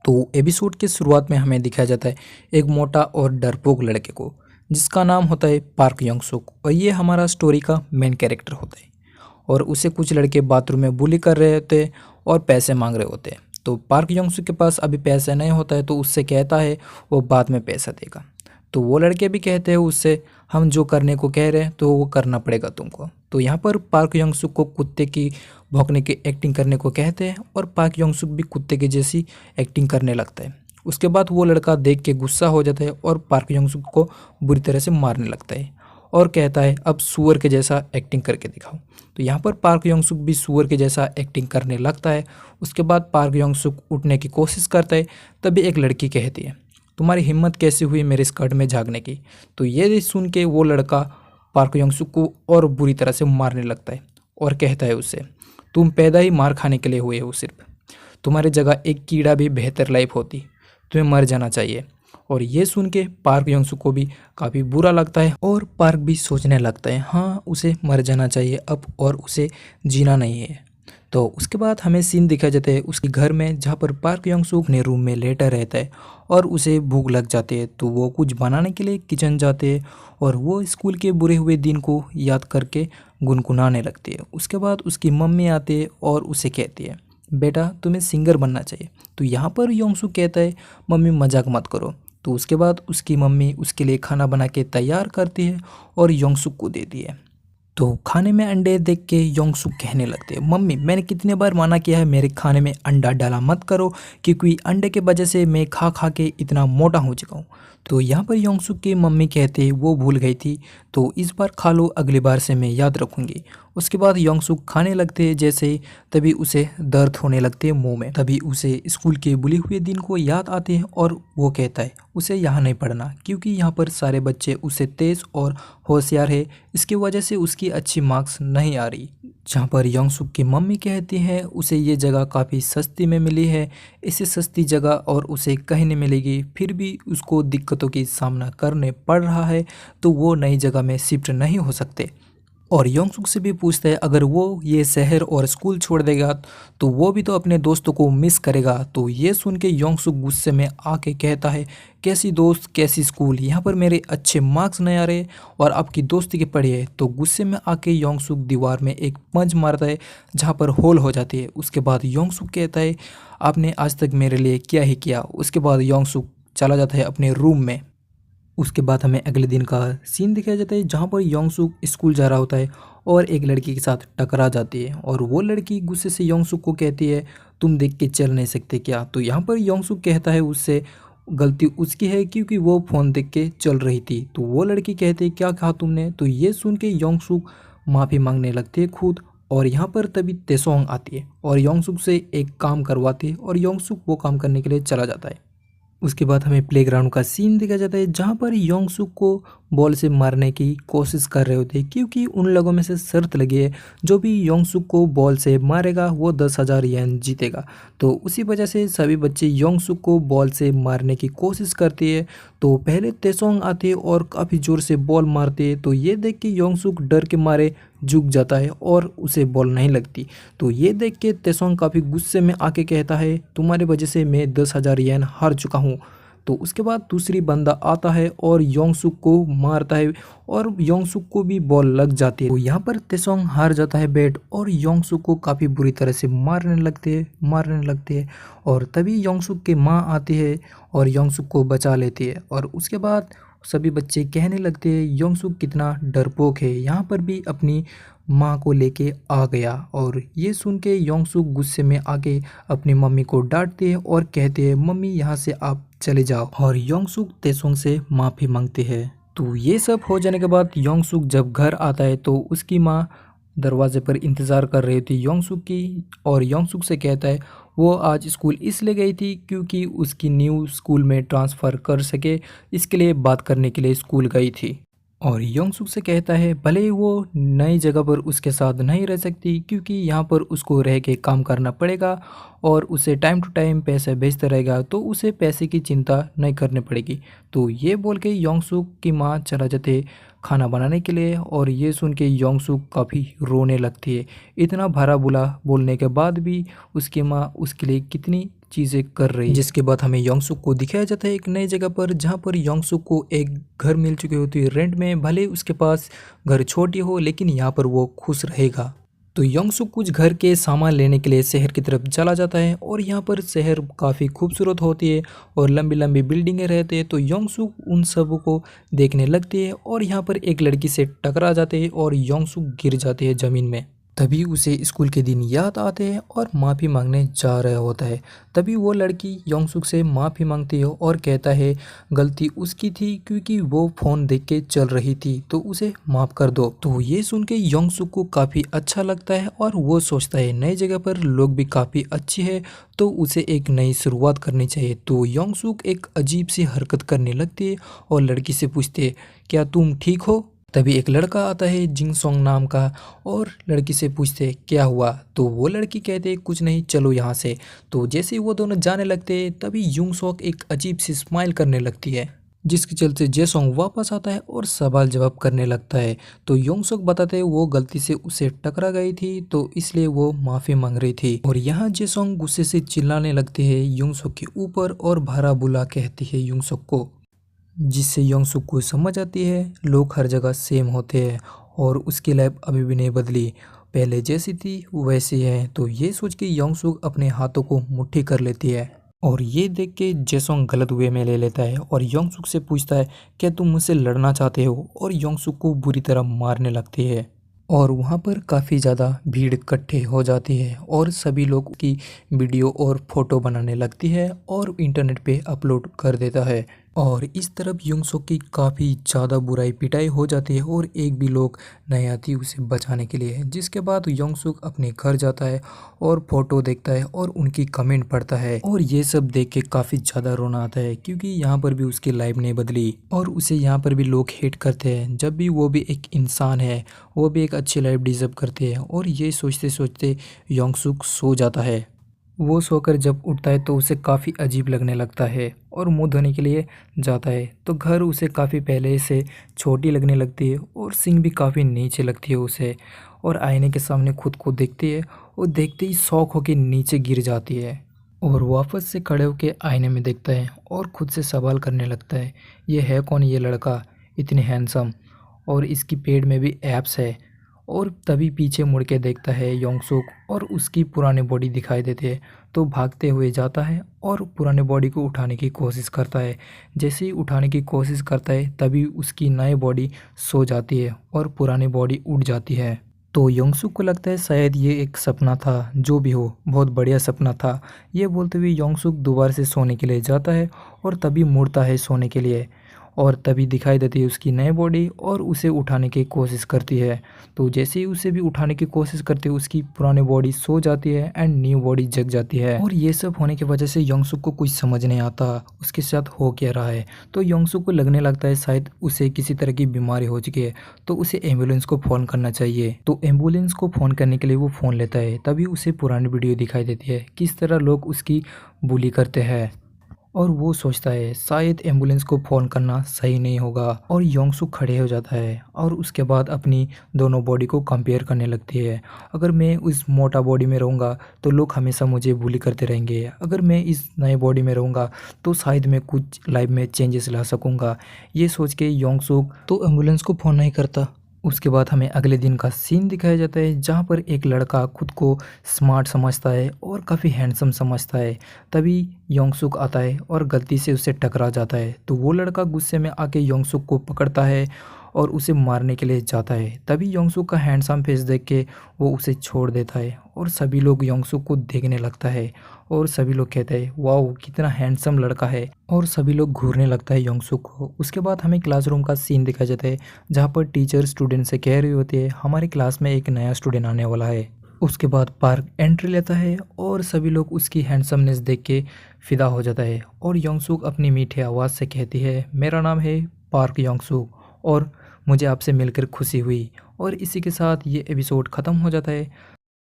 तो एपिसोड के शुरुआत में हमें दिखाया जाता है एक मोटा और डरपोक लड़के को जिसका नाम होता है पार्क यंग सुक और ये हमारा स्टोरी का मेन कैरेक्टर होता है। और उसे कुछ लड़के बाथरूम में बुली कर रहे होते हैं और पैसे मांग रहे होते हैं। तो पार्क यंग सुक के पास अभी पैसा नहीं होता है तो उससे कहता है वो बाद में पैसा देगा। तो वो लड़के भी कहते हैं उससे हम जो करने को कह रहे हैं तो वो करना पड़ेगा तुमको। तो यहाँ पर पार्क यंग सुक को कुत्ते की भौंकने की एक्टिंग करने को कहते हैं और पार्क यंग सुक भी कुत्ते के जैसी एक्टिंग करने लगता है। उसके बाद वो लड़का देख के गुस्सा हो जाता है और पार्क यंग सुक को बुरी तरह से मारने लगता है और कहता है अब सुअर के जैसा एक्टिंग करके दिखाओ। तो यहाँ पर पार्क यंग सुक भी सुअर के जैसा एक्टिंग करने लगता है। उसके बाद पार्क यंग सुक उठने की कोशिश करता है, तभी एक लड़की कहती है तुम्हारी हिम्मत कैसे हुई मेरे स्कर्ट में झाँकने की। तो ये सुन के वो लड़का पार्क यंग सुक को और बुरी तरह से मारने लगता है और कहता है उससे तुम पैदा ही मार खाने के लिए हुए हो, सिर्फ तुम्हारी जगह एक कीड़ा भी बेहतर लाइफ होती, तुम्हें मर जाना चाहिए। और ये सुन के पार्क यंग सुक को भी काफ़ी बुरा लगता है और पार्क भी सोचने लगता है हाँ उसे मर जाना चाहिए अब और उसे जीना नहीं है। तो उसके बाद हमें सीन दिखाया जाता है उसके घर में जहाँ पर पार्क यंग सुक अपने रूम में लेटा रहता है और उसे भूख लग जाती है। तो वो कुछ बनाने के लिए किचन जाते हैं और वो स्कूल के बुरे हुए दिन को याद करके गुनगुनाने लगती है। उसके बाद उसकी मम्मी आती है और उसे कहती है बेटा तुम्हें सिंगर बनना चाहिए। तो यहाँ पर यंग सुक कहता है मम्मी मजाक मत करो। तो उसके बाद उसकी मम्मी उसके लिए खाना बना के तैयार करती है और यंग सुक को देती है। तो खाने में अंडे देख के यंग सुक कहने लगते हैं मम्मी मैंने कितने बार मना किया है मेरे खाने में अंडा डाला मत करो, क्योंकि अंडे के वजह से मैं खा खा के इतना मोटा हो चुका हूँ। तो यहाँ पर यंग सुक की मम्मी कहते हैं वो भूल गई थी तो इस बार खा लो, अगली बार से मैं याद रखूँगी। उसके बाद यंग सुक खाने लगते हैं जैसे ही, तभी उसे दर्द होने लगते हैं मुंह में। तभी उसे स्कूल के बुले हुए दिन को याद आते हैं और वो कहता है उसे यहाँ नहीं पढ़ना, क्योंकि यहाँ पर सारे बच्चे उससे तेज़ और होशियार है, इसकी वजह से उसकी अच्छी मार्क्स नहीं आ रही। जहाँ पर यंग सुक की मम्मी कहती है उसे ये जगह काफ़ी सस्ती में मिली है, इससे सस्ती जगह और उसे कहीं नहीं मिलेगी, फिर भी उसको दिक्कतों की सामना करने पड़ रहा है तो वो नई जगह में शिफ्ट नहीं हो सकते। और यंग सुक से भी पूछता है अगर वो ये शहर और स्कूल छोड़ देगा तो वो भी तो अपने दोस्तों को मिस करेगा। तो ये सुन के यंग सुक गुस्से में आके कहता है कैसी दोस्त कैसी स्कूल, यहाँ पर मेरे अच्छे मार्क्स नहीं आ रहे और आपकी दोस्ती के पड़ी है। तो गुस्से में आके यंग सुक दीवार में एक पंच मारता है जहाँ पर होल हो जाती है। उसके बाद यंग सुक कहता है आपने आज तक मेरे लिए क्या ही किया। उसके बाद यंग सुक चला जाता है अपने रूम में। उसके बाद हमें अगले दिन का सीन दिखाया जाता है जहाँ पर यंग सुक स्कूल जा रहा होता है और एक लड़की के साथ टकरा जाती है और वो लड़की गुस्से से यंग सुक को कहती है तुम देख के चल नहीं सकते क्या। तो यहाँ पर यंग सुक कहता है उससे गलती उसकी है क्योंकि वो फ़ोन देख के चल रही थी। तो वो लड़की कहती है क्या कहा तुमने। तो ये सुन के यंग सुक माफ़ी मांगने लगती है खुद। और यहाँ पर तभी तेसोंग आती है और यंग सुक से एक काम करवाती है और यंग सुक वो काम करने के लिए चला जाता है। उसके बाद हमें प्लेग्राउंड का सीन दिखाया जाता है जहाँ पर यंग सुक को बॉल से मारने की कोशिश कर रहे होते हैं, क्योंकि उन लोगों में से शर्त लगी है जो भी यंग सुक को बॉल से मारेगा वो 10,000 येन जीतेगा। तो उसी वजह से सभी बच्चे यंग सुक को बॉल से मारने की कोशिश करते हैं। तो पहले तेसोंग आते हैं और काफ़ी ज़ोर से बॉल मारते हैं। तो ये देख के यंग सुक डर के मारे झुक जाता है और उसे बॉल नहीं लगती। तो ये देख के तेसोंग काफ़ी गुस्से में आके कहता है तुम्हारी वजह से मैं 10,000 येन हार चुका हूँ। तो उसके बाद दूसरी बंदा आता है और यंग सुक को मारता है और यंग सुक को भी बॉल लग जाती है। तो यहाँ पर तेसोंग हार जाता है बैट और यंग सुक को काफ़ी बुरी तरह से मारने लगते हैं। और तभी यंग सुक की माँ आती है और यंग सुक को बचा लेती है। और उसके बाद सभी बच्चे कहने लगते हैं यंग सुक कितना डरपोक है, यहाँ पर भी अपनी माँ को लेके आ गया। और ये सुन के यंग सुक गुस्से में आके अपनी मम्मी को डांटते हैं और कहते हैं मम्मी यहाँ से आप चले जाओ। और यंग सुक तेसोंग से माफ़ी मांगते हैं। तो ये सब हो जाने के बाद यंग सुक जब घर आता है तो उसकी माँ दरवाजे पर इंतज़ार कर रही थी यंग सुक की और यंग सुक से कहता है वो आज स्कूल इसलिए गई थी क्योंकि उसकी न्यू स्कूल में ट्रांसफ़र कर सके, इसके लिए बात करने के लिए स्कूल गई थी। और यंग सुक से कहता है भले ही वो नई जगह पर उसके साथ नहीं रह सकती क्योंकि यहाँ पर उसको रह के काम करना पड़ेगा और उसे टाइम टू टाइम पैसे भेजता रहेगा तो उसे पैसे की चिंता नहीं करनी पड़ेगी। तो ये बोल के यंग सुक की माँ चला जाते खाना बनाने के लिए और ये सुन के यंग सुक काफ़ी रोने लगती है। इतना भरा बुला बोलने के बाद भी उसकी माँ उसके लिए कितनी चीज़ें कर रही है। जिसके बाद हमें योंगसुक को दिखाया जाता है एक नई जगह पर, जहाँ पर योंगसुक को एक घर मिल चुकी होती है रेंट में। भले उसके पास घर छोटी हो, लेकिन यहाँ पर वो खुश रहेगा। तो योंगसुक कुछ घर के सामान लेने के लिए शहर की तरफ चला जाता है और यहाँ पर शहर काफ़ी खूबसूरत होती है और लंबी लंबी बिल्डिंगें रहती है। तो योंगसुक उन सब को देखने लगती है और यहाँ पर एक लड़की से टकरा जाते हैं और योंगसुक गिर जाते हैं ज़मीन में। तभी उसे स्कूल के दिन याद आते हैं और माफ़ी मांगने जा रहा होता है। तभी वो लड़की योंगसुक से माफ़ी मांगती है और कहता है गलती उसकी थी क्योंकि वो फ़ोन देख के चल रही थी, तो उसे माफ़ कर दो। तो ये सुन के योंगसुक को काफ़ी अच्छा लगता है और वो सोचता है नई जगह पर लोग भी काफ़ी अच्छी है, तो उसे एक नई शुरुआत करनी चाहिए। तो योंगसुक एक अजीब सी हरकत करने लगती है और लड़की से पूछते है क्या तुम ठीक हो। तभी एक लड़का आता है जिंगसोंग नाम का और लड़की से पूछते क्या हुआ। तो वो लड़की कहते कुछ नहीं, चलो यहाँ से। तो जैसे ही वो दोनों जाने लगते हैं तभी युंगसोक एक अजीब सी स्माइल करने लगती है, जिसके चलते जेसोंग वापस आता है और सवाल जवाब करने लगता है। तो योंगसुक बताते हैं वो गलती से उसे टकरा गई थी, तो इसलिए वो माफ़ी मांग रही थी। और यहाँ जेसोंग गुस्से से चिल्लाने लगती है योंगसुक के ऊपर और भारा बुला कहती है योंगसुक को, जिससे योंगसुक को समझ आती है लोग हर जगह सेम होते हैं और उसकी लाइफ अभी भी नहीं बदली, पहले जैसी थी वैसी है। तो ये सोच के योंगसुक अपने हाथों को मुट्ठी कर लेती है और ये देख के जेसोंग गलत वे में ले लेता है और योंगसुक से पूछता है क्या तुम मुझसे लड़ना चाहते हो, और योंगसुक को बुरी तरह मारने लगती है। और वहाँ पर काफ़ी ज़्यादा भीड़ इकट्ठे हो जाती है और सभी लोग की वीडियो और फोटो बनाने लगती है और इंटरनेट पे अपलोड कर देता है। और इस तरफ योंगसुक की काफ़ी ज़्यादा बुराई पिटाई हो जाती है और एक भी लोग नहीं आती उसे बचाने के लिए। जिसके बाद योंगसुक अपने घर जाता है और फोटो देखता है और उनकी कमेंट पढ़ता है और ये सब देख के काफ़ी ज़्यादा रोना आता है, क्योंकि यहाँ पर भी उसकी लाइफ नहीं बदली और उसे यहाँ पर भी लोग हेट करते हैं, जब भी वो भी एक इंसान है, वो भी एक अच्छी लाइफ डिजर्व करते हैं। और ये सोचते सोचते योंगसुक सो जाता है। वो सोकर जब उठता है तो उसे काफ़ी अजीब लगने लगता है और मुंह धोने के लिए जाता है तो घर उसे काफ़ी पहले से छोटी लगने लगती है और सींग भी काफ़ी नीचे लगती है उसे। और आईने के सामने खुद को देखती है और देखते ही शौक होकर नीचे गिर जाती है और वापस से खड़े होकर आईने में देखता है और खुद से सवाल करने लगता है ये है कौन, ये लड़का इतने हैंडसम और इसकी पेट में भी एब्स है। और तभी पीछे मुड़ के देखता है योंगसुक और उसकी पुराने बॉडी दिखाई देती है, तो भागते हुए जाता है और पुराने बॉडी को उठाने की कोशिश करता है। जैसे ही उठाने की कोशिश करता है तभी उसकी नई बॉडी सो जाती है और पुरानी बॉडी उड़ जाती है। तो योंगसुक को लगता है शायद ये एक सपना था, जो भी हो बहुत बढ़िया सपना था। ये बोलते हुए योंगसुक दोबारा से सोने के लिए जाता है और तभी मुड़ता है सोने के लिए और तभी दिखाई देती है उसकी नई बॉडी और उसे उठाने की कोशिश करती है। तो जैसे ही उसे भी उठाने की कोशिश करती है उसकी पुरानी बॉडी सो जाती है एंड न्यू बॉडी जग जाती है। और ये सब होने की वजह से योंगसुक को कुछ समझ नहीं आता उसके साथ हो क्या रहा है। तो योंगसुक को लगने लगता है शायद उसे किसी तरह की बीमारी हो चुकी है, तो उसे एम्बुलेंस को फ़ोन करना चाहिए। तो एम्बुलेंस को फ़ोन करने के लिए वो फ़ोन लेता है, तभी उसे पुरानी वीडियो दिखाई देती है किस तरह लोग उसकी बुली करते हैं और वो सोचता है शायद एम्बुलेंस को फ़ोन करना सही नहीं होगा। और योंगसुक खड़े हो जाता है और उसके बाद अपनी दोनों बॉडी को कंपेयर करने लगती है। अगर मैं उस मोटा बॉडी में रहूँगा तो लोग हमेशा मुझे बुली करते रहेंगे, अगर मैं इस नए बॉडी में रहूँगा तो शायद मैं कुछ लाइफ में चेंजेस ला सकूँगा। ये सोच के योंगसुक तो एम्बुलेंस को फ़ोन नहीं करता। उसके बाद हमें अगले दिन का सीन दिखाया जाता है जहाँ पर एक लड़का खुद को स्मार्ट समझता है और काफ़ी हैंडसम समझता है। तभी योंगसुक आता है और गलती से उससे टकरा जाता है, तो वो लड़का गुस्से में आके योंगसुक को पकड़ता है और उसे मारने के लिए जाता है। तभी योंगसुक का हैंडसम फेस देख के वो उसे छोड़ देता है और सभी लोग योंगसुक को देखने लगता है और सभी लोग कहते हैं वाओ कितना हैंडसम लड़का है, और सभी लोग घूरने लगता है योंगसुक को। उसके बाद हमें क्लासरूम का सीन दिखाया जाता है जहाँ पर टीचर स्टूडेंट से कह रही होती है हमारी क्लास में एक नया स्टूडेंट आने वाला है। उसके बाद पार्क एंट्री लेता है और सभी लोग उसकी हैंडसमनेस देख के फिदा हो जाता है और योंगसुक अपनी मीठी आवाज़ से कहती है मेरा नाम है पार्क योंगसुक और मुझे आपसे मिलकर खुशी हुई। और इसी के साथ ये एपिसोड ख़त्म हो जाता है।